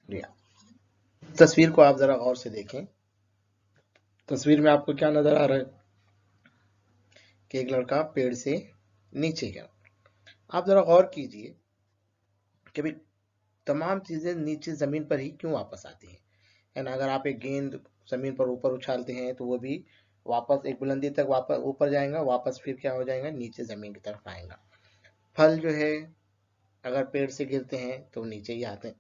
شکریہ۔ تصویر کو آپ ذرا غور سے دیکھیں۔ تصویر میں آپ کو کیا نظر آ رہا ہے کہ ایک لڑکا پیڑ سے نیچے گیا۔ آپ ذرا غور کیجئے کہ بھی تمام چیزیں نیچے زمین پر ہی کیوں واپس آتی ہیں، ہے نا؟ اگر آپ ایک گیند زمین پر اوپر اچھالتے ہیں تو وہ بھی واپس ایک بلندی تک واپس اوپر جائیں گا، واپس پھر کیا ہو جائے گا، نیچے زمین کی طرف آئیں گا۔ پھل جو ہے اگر پیڑ سے گرتے ہیں تو نیچے ہی آتے ہیں۔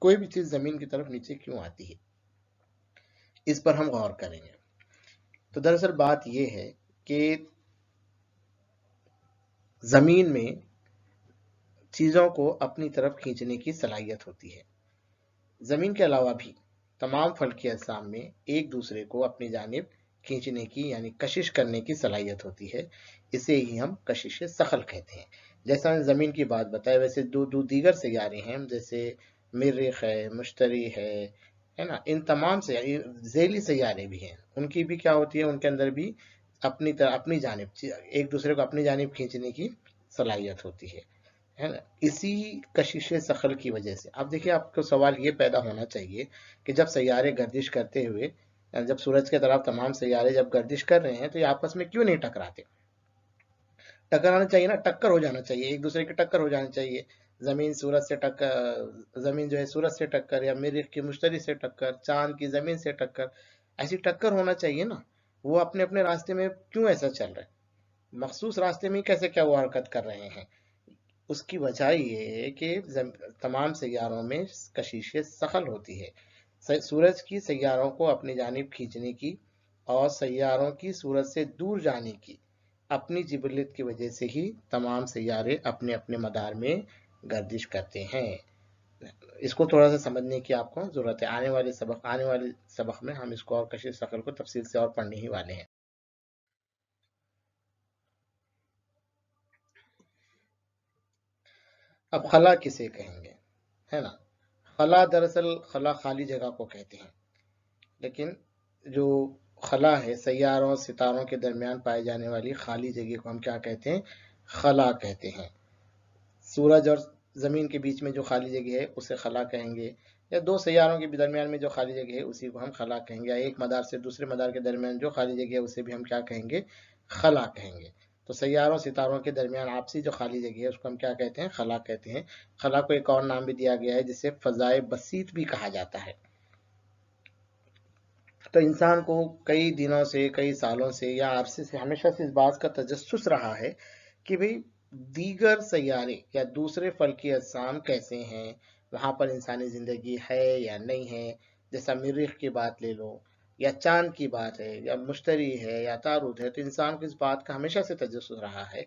کوئی بھی چیز زمین کی طرف نیچے کیوں آتی ہے، اس پر ہم غور کریں گے۔ تو دراصل بات یہ ہے کہ زمین میں چیزوں کو اپنی طرف کھینچنے کی صلاحیت ہوتی ہے۔ زمین کے علاوہ بھی تمام فلکی اجسام میں ایک دوسرے کو اپنی جانب کھینچنے کی یعنی کشش کرنے کی صلاحیت ہوتی ہے۔ اسے ہی ہم کشش ثقل کہتے ہیں۔ جیسا میں زمین کی بات بتایا، ویسے دو دیگر سیارے ہیں، جیسے مریخ ہے، مشتری ہے نا؟ ان تمام سے ذیلی سیارے بھی ہیں، ان کی بھی کیا ہوتی ہے، ان کے اندر بھی اپنی جانب ایک دوسرے کو اپنی جانب کھینچنے کی صلاحیت ہوتی ہے نا؟ اسی کشش ثقل کی وجہ سے اب دیکھیں، آپ کو سوال یہ پیدا ہونا چاہیے کہ جب سیارے گردش کرتے ہوئے، جب سورج کے طرف تمام سیارے جب گردش کر رہے ہیں تو یہ آپس میں کیوں نہیں ٹکراتے؟ ٹکرانا چاہیے نا، ٹکر ہو جانا چاہیے، ایک دوسرے کی ٹکر ہو جانا چاہیے۔ زمین سورج سے ٹکر، زمین جو ہے سورج سے ٹکر، یا مریخ کی مشتری سے ٹکر، چاند کی زمین سے ٹکر، ایسی ٹکر ہونا چاہیے نا۔ وہ اپنے اپنے راستے میں کیوں ایسا چل رہا ہے؟ مخصوص راستے میں کیسے کیا وہ حرکت کر رہے ہیں؟ اس کی وجہ یہ ہے کہ تمام سیاروں میں کشش ثقل ہوتی ہے، سورج کی سیاروں کو اپنی جانب کھینچنے کی اور سیاروں کی سورج سے دور جانے کی اپنی جبلت کی وجہ سے ہی تمام سیارے اپنے اپنے مدار میں گردش کرتے ہیں۔ اس کو تھوڑا سا سمجھنے کی آپ کو ضرورت ہے۔ آنے والے سبق میں ہم اس کو اور کشش ثقل کو تفصیل سے اور پڑھنے ہی والے ہیں۔ اب خلا کسے کہیں گے، ہے نا؟ خلا دراصل خلا خالی جگہ کو کہتے ہیں، لیکن جو خلا ہے سیاروں ستاروں کے درمیان پائے جانے والی خالی جگہ کو ہم کیا کہتے ہیں؟ خلا کہتے ہیں۔ سورج اور زمین کے بیچ میں جو خالی جگہ ہے اسے خلا کہیں گے، یا دو سیاروں کے درمیان میں جو خالی جگہ ہے اسی کو ہم خلا کہیں گے، یا ایک مدار سے دوسرے مدار کے درمیان جو خالی جگہ ہے اسے بھی ہم کیا کہیں گے؟ خلا کہیں گے۔ تو سیاروں ستاروں کے درمیان آپسی جو خالی جگہ ہے اس کو ہم کیا کہتے ہیں؟ خلا کہتے ہیں۔ خلا کو ایک اور نام بھی دیا گیا ہے جسے فضائے بسیط بھی کہا جاتا ہے۔ تو انسان کو کئی دنوں سے، کئی سالوں سے یا عرصے سے ہمیشہ سے اس بات کا تجسس رہا ہے کہ بھئی دیگر سیارے یا دوسرے فلکی اجسام کیسے ہیں، وہاں پر انسانی زندگی ہے یا نہیں ہے۔ جیسا مریخ کی بات لے لو، یا چاند کی بات ہے، یا مشتری ہے، یا تارود ہے، تو انسان کو اس بات کا ہمیشہ سے تجسس رہا ہے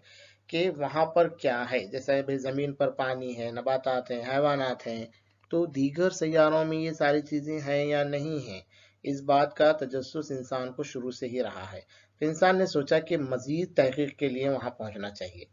کہ وہاں پر کیا ہے۔ جیسا بھئی زمین پر پانی ہے، نباتات ہیں، حیوانات ہیں، تو دیگر سیاروں میں یہ ساری چیزیں ہیں یا نہیں ہیں، اس بات کا تجسس انسان کو شروع سے ہی رہا ہے۔ تو انسان نے سوچا کہ مزید تحقیق کے لیے وہاں پہنچنا چاہیے،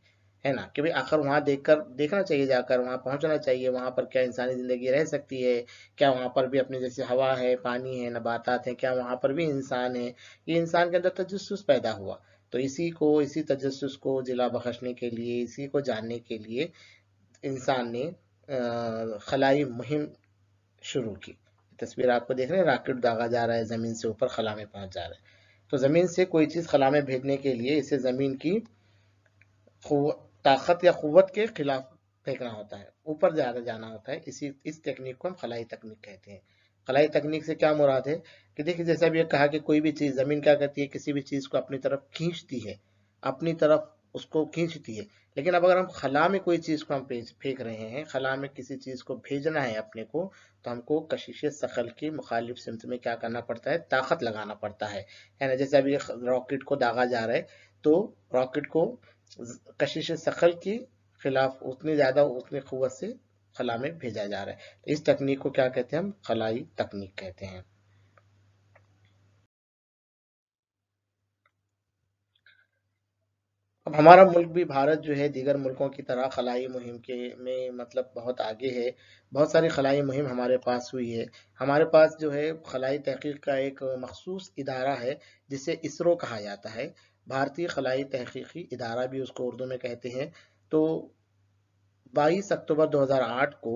ہے نا؟ کہ بھئی آخر وہاں دیکھنا چاہیے، جا کر وہاں پہنچنا چاہیے، وہاں پر کیا انسانی زندگی رہ سکتی ہے، کیا وہاں پر بھی اپنے جیسے ہوا ہے، پانی ہے، نباتات ہیں، کیا وہاں پر بھی انسان ہے؟ یہ انسان کے اندر تجسس پیدا ہوا۔ تو اسی تجسس کو جلا بخشنے کے لیے، اسی کو جاننے کے لیے انسان نے خلائی مہم شروع کی۔ تصویر آپ کو دیکھ رہے ہیں، راکٹ داغا جا رہا ہے، زمین سے اوپر خلا میں پہنچ جا رہا ہے۔ تو زمین سے کوئی چیز خلا میں بھیجنے کے لیے اسے زمین کی طاقت یا قوت کے خلاف پھینکنا ہوتا ہے، اوپر جانا ہوتا ہے۔ اس تکنیک کو ہم خلائی تکنیک کہتے ہیں۔ خلائی تکنیک سے کیا مراد ہے کہ دیکھیں، جیسا بھی کہا کہ کوئی بھی چیز زمین کیا کرتی ہے، کسی بھی چیز کو اپنی طرف کھینچتی ہے، اپنی طرف اس کو کھینچتی ہے۔ لیکن اب اگر ہم خلا میں کوئی چیز کو ہم پھینک رہے ہیں، خلا میں کسی چیز کو بھیجنا ہے اپنے کو، تو ہم کو کشش ثقل کی مخالف سمت میں کیا کرنا پڑتا ہے؟ طاقت لگانا پڑتا ہے نا؟ جیسے ابھی راکٹ کو داغا جا رہا ہے، تو راکٹ کو کشش ثقل کی خلاف اتنی قوت سے خلا میں بھیجا جا رہا ہے۔ تو اس تکنیک کو کیا کہتے ہیں؟ ہم خلائی تکنیک کہتے ہیں۔ اب ہمارا ملک بھی، بھارت جو ہے، دیگر ملکوں کی طرح خلائی مہم میں مطلب بہت آگے ہے۔ بہت ساری خلائی مہم ہمارے پاس ہوئی ہے۔ ہمارے پاس جو ہے خلائی تحقیق کا ایک مخصوص ادارہ ہے جسے اسرو کہا جاتا ہے، بھارتی خلائی تحقیقی ادارہ بھی اس کو اردو میں کہتے ہیں۔ تو 22 اکتوبر 2008 کو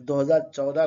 2014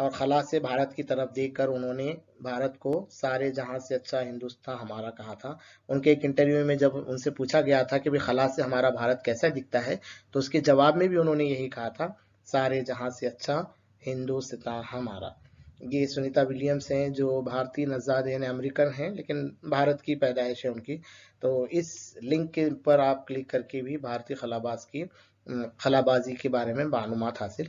اور خلا سے بھارت کی طرف دیکھ کر انہوں نے بھارت کو سارے جہاں سے اچھا ہندوستان ہمارا کہا تھا۔ ان کے ایک انٹرویو میں جب ان سے پوچھا گیا تھا کہ خلا سے ہمارا بھارت کیسا دکھتا ہے، تو اس کے جواب میں بھی انہوں نے یہی کہا تھا، سارے جہاں سے اچھا ہندوستان ہمارا۔ یہ سنیتا ولیمز ہیں جو بھارتی نژاد یعنی امریکن ہیں، لیکن بھارت کی پیدائش ہے ان کی۔ تو اس لنک کے پر آپ کلک کر کے بھی بھارتی خلاباز کی خلابازی کے بارے میں معلومات حاصل